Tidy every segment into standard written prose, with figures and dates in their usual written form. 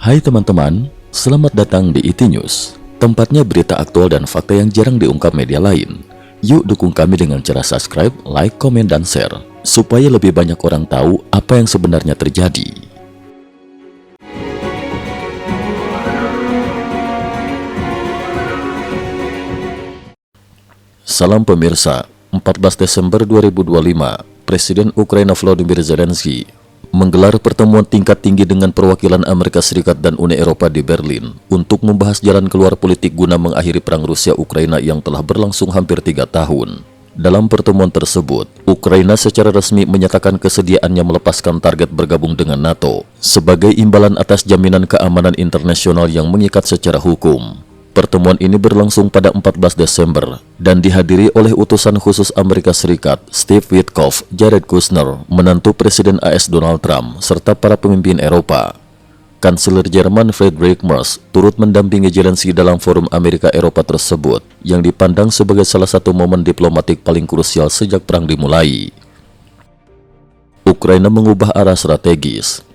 Hai teman-teman, selamat datang di IT News, tempatnya berita aktual dan fakta yang jarang diungkap media lain. Yuk dukung kami dengan cara subscribe, like, komen, dan share, supaya lebih banyak orang tahu apa yang sebenarnya terjadi. Salam pemirsa, 14 Desember 2025, Presiden Ukraina Volodymyr Zelensky menggelar pertemuan tingkat tinggi dengan perwakilan Amerika Serikat dan Uni Eropa di Berlin untuk membahas jalan keluar politik guna mengakhiri perang Rusia-Ukraina yang telah berlangsung hampir 3 tahun. Dalam pertemuan tersebut, Ukraina secara resmi menyatakan kesediaannya melepaskan target bergabung dengan NATO sebagai imbalan atas jaminan keamanan internasional yang mengikat secara hukum. Pertemuan ini berlangsung pada 14 Desember dan dihadiri oleh utusan khusus Amerika Serikat Steve Witkoff, Jared Kushner, menantu Presiden AS Donald Trump, serta para pemimpin Eropa. Kanselir Jerman Friedrich Merz turut mendampingi Zelensky dalam forum Amerika-Eropa tersebut yang dipandang sebagai salah satu momen diplomatik paling krusial sejak perang dimulai. Ukraina mengubah arah strategis.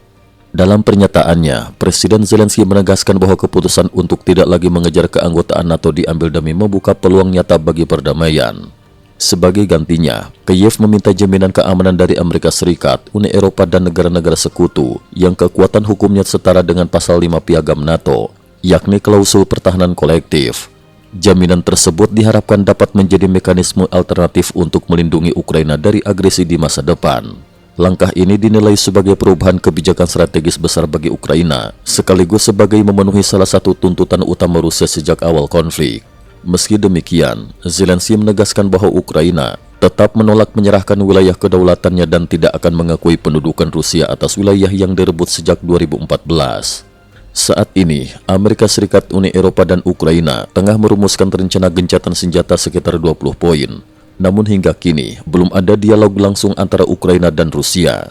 Dalam pernyataannya, Presiden Zelensky menegaskan bahwa keputusan untuk tidak lagi mengejar keanggotaan NATO diambil demi membuka peluang nyata bagi perdamaian. Sebagai gantinya, Kiev meminta jaminan keamanan dari Amerika Serikat, Uni Eropa, dan negara-negara sekutu yang kekuatan hukumnya setara dengan pasal 5 Piagam NATO, yakni klausul pertahanan kolektif. Jaminan tersebut diharapkan dapat menjadi mekanisme alternatif untuk melindungi Ukraina dari agresi di masa depan. Langkah ini dinilai sebagai perubahan kebijakan strategis besar bagi Ukraina, sekaligus sebagai memenuhi salah satu tuntutan utama Rusia sejak awal konflik. Meski demikian, Zelensky menegaskan bahwa Ukraina tetap menolak menyerahkan wilayah kedaulatannya dan tidak akan mengakui pendudukan Rusia atas wilayah yang direbut sejak 2014. Saat ini, Amerika Serikat, Uni Eropa, dan Ukraina tengah merumuskan rencana gencatan senjata sekitar 20 poin. Namun hingga kini, belum ada dialog langsung antara Ukraina dan Rusia.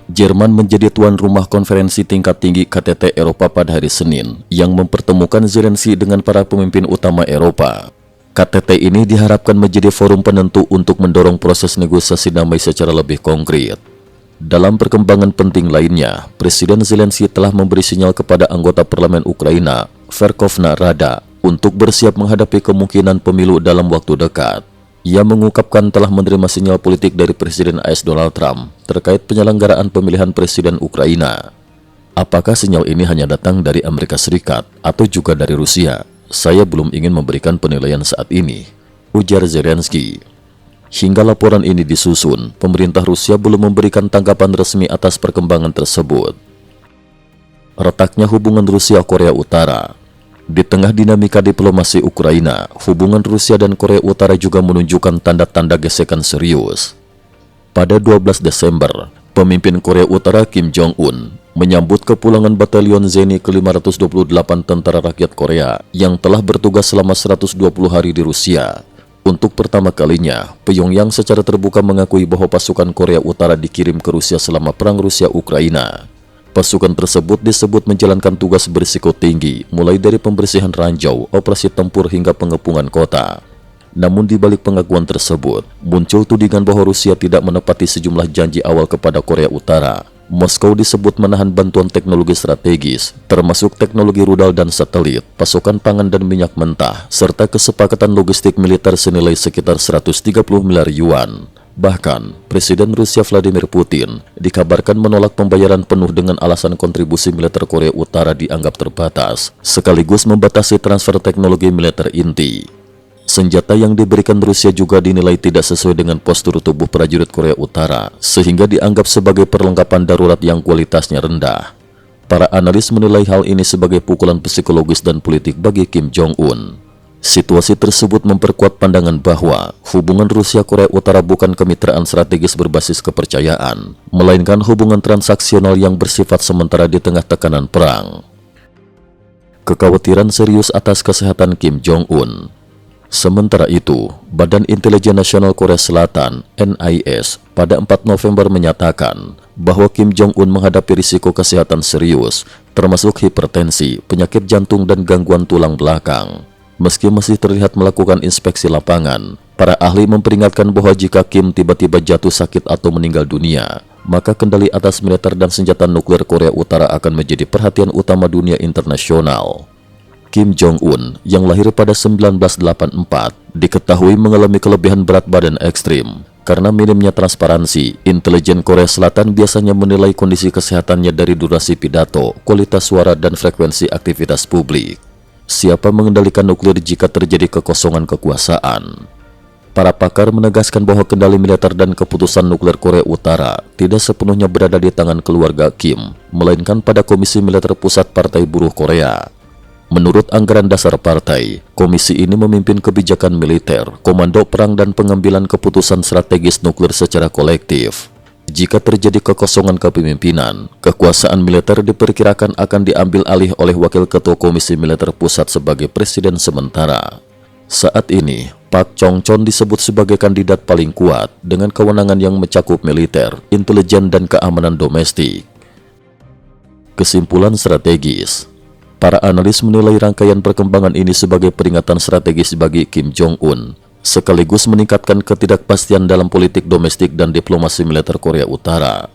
Jerman menjadi tuan rumah konferensi tingkat tinggi KTT Eropa pada hari Senin, yang mempertemukan Zelensky dengan para pemimpin utama Eropa. KTT ini diharapkan menjadi forum penentu untuk mendorong proses negosiasi damai secara lebih konkret. Dalam perkembangan penting lainnya, Presiden Zelensky telah memberi sinyal kepada anggota parlemen Ukraina, Verkhovna Rada, untuk bersiap menghadapi kemungkinan pemilu dalam waktu dekat. Ia mengungkapkan telah menerima sinyal politik dari Presiden AS Donald Trump terkait penyelenggaraan pemilihan Presiden Ukraina. Apakah sinyal ini hanya datang dari Amerika Serikat atau juga dari Rusia? Saya belum ingin memberikan penilaian saat ini, ujar Zelensky. Hingga laporan ini disusun, pemerintah Rusia belum memberikan tanggapan resmi atas perkembangan tersebut. Retaknya hubungan Rusia-Korea Utara. Di tengah dinamika diplomasi Ukraina, hubungan Rusia dan Korea Utara juga menunjukkan tanda-tanda gesekan serius. Pada 12 Desember, pemimpin Korea Utara Kim Jong-un menyambut kepulangan batalion Zeni ke-528 Tentara Rakyat Korea yang telah bertugas selama 120 hari di Rusia. Untuk pertama kalinya, Pyongyang secara terbuka mengakui bahwa pasukan Korea Utara dikirim ke Rusia selama perang Rusia-Ukraina. Pasukan tersebut disebut menjalankan tugas berisiko tinggi, mulai dari pembersihan ranjau, operasi tempur, hingga pengepungan kota. Namun di balik pengakuan tersebut, muncul tudingan bahwa Rusia tidak menepati sejumlah janji awal kepada Korea Utara. Moskow disebut menahan bantuan teknologi strategis, termasuk teknologi rudal dan satelit, pasokan pangan dan minyak mentah, serta kesepakatan logistik militer senilai sekitar 130 miliar yuan. Bahkan, Presiden Rusia Vladimir Putin dikabarkan menolak pembayaran penuh dengan alasan kontribusi militer Korea Utara dianggap terbatas, sekaligus membatasi transfer teknologi militer inti. Senjata yang diberikan Rusia juga dinilai tidak sesuai dengan postur tubuh prajurit Korea Utara, sehingga dianggap sebagai perlengkapan darurat yang kualitasnya rendah. Para analis menilai hal ini sebagai pukulan psikologis dan politik bagi Kim Jong-un. Situasi tersebut memperkuat pandangan bahwa hubungan Rusia-Korea Utara bukan kemitraan strategis berbasis kepercayaan, melainkan hubungan transaksional yang bersifat sementara di tengah tekanan perang. Kekhawatiran serius atas kesehatan Kim Jong-un. Sementara itu, Badan Intelijen Nasional Korea Selatan (NIS) pada 4 November menyatakan bahwa Kim Jong-un menghadapi risiko kesehatan serius, termasuk hipertensi, penyakit jantung, dan gangguan tulang belakang. Meski masih terlihat melakukan inspeksi lapangan, para ahli memperingatkan bahwa jika Kim tiba-tiba jatuh sakit atau meninggal dunia, maka kendali atas militer dan senjata nuklir Korea Utara akan menjadi perhatian utama dunia internasional. Kim Jong-un yang lahir pada 1984 diketahui mengalami kelebihan berat badan ekstrim. Karena minimnya transparansi, intelijen Korea Selatan biasanya menilai kondisi kesehatannya dari durasi pidato, kualitas suara, dan frekuensi aktivitas publik. Siapa mengendalikan nuklir jika terjadi kekosongan kekuasaan? Para pakar menegaskan bahwa kendali militer dan keputusan nuklir Korea Utara tidak sepenuhnya berada di tangan keluarga Kim, melainkan pada Komisi Militer Pusat Partai Buruh Korea. Menurut anggaran dasar partai, komisi ini memimpin kebijakan militer, komando perang, dan pengambilan keputusan strategis nuklir secara kolektif. Jika terjadi kekosongan kepemimpinan, kekuasaan militer diperkirakan akan diambil alih oleh Wakil Ketua Komisi Militer Pusat sebagai presiden sementara. Saat ini, Pak Chong Chon disebut sebagai kandidat paling kuat dengan kewenangan yang mencakup militer, intelijen, dan keamanan domestik. Kesimpulan strategis. Para analis menilai rangkaian perkembangan ini sebagai peringatan strategis bagi Kim Jong-un, sekaligus meningkatkan ketidakpastian dalam politik domestik dan diplomasi militer Korea Utara.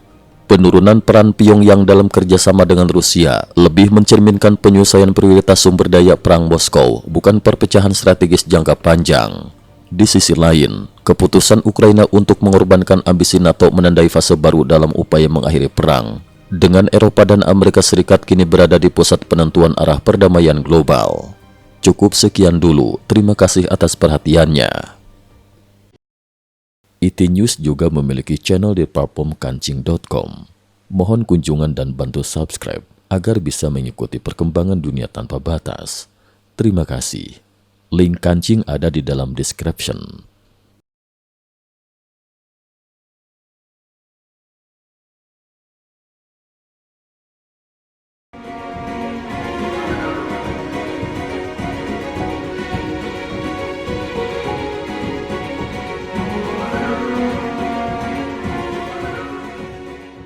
Penurunan peran Pyongyang dalam kerjasama dengan Rusia lebih mencerminkan penyelesaian prioritas sumber daya perang Moskow, bukan perpecahan strategis jangka panjang. Di sisi lain, keputusan Ukraina untuk mengorbankan ambisi NATO menandai fase baru dalam upaya mengakhiri perang, dengan Eropa dan Amerika Serikat kini berada di pusat penentuan arah perdamaian global. Cukup sekian dulu, terima kasih atas perhatiannya. IT News juga memiliki channel di platform kancing.com. Mohon kunjungan dan bantu subscribe agar bisa mengikuti perkembangan dunia tanpa batas. Terima kasih. Link kancing ada di dalam description.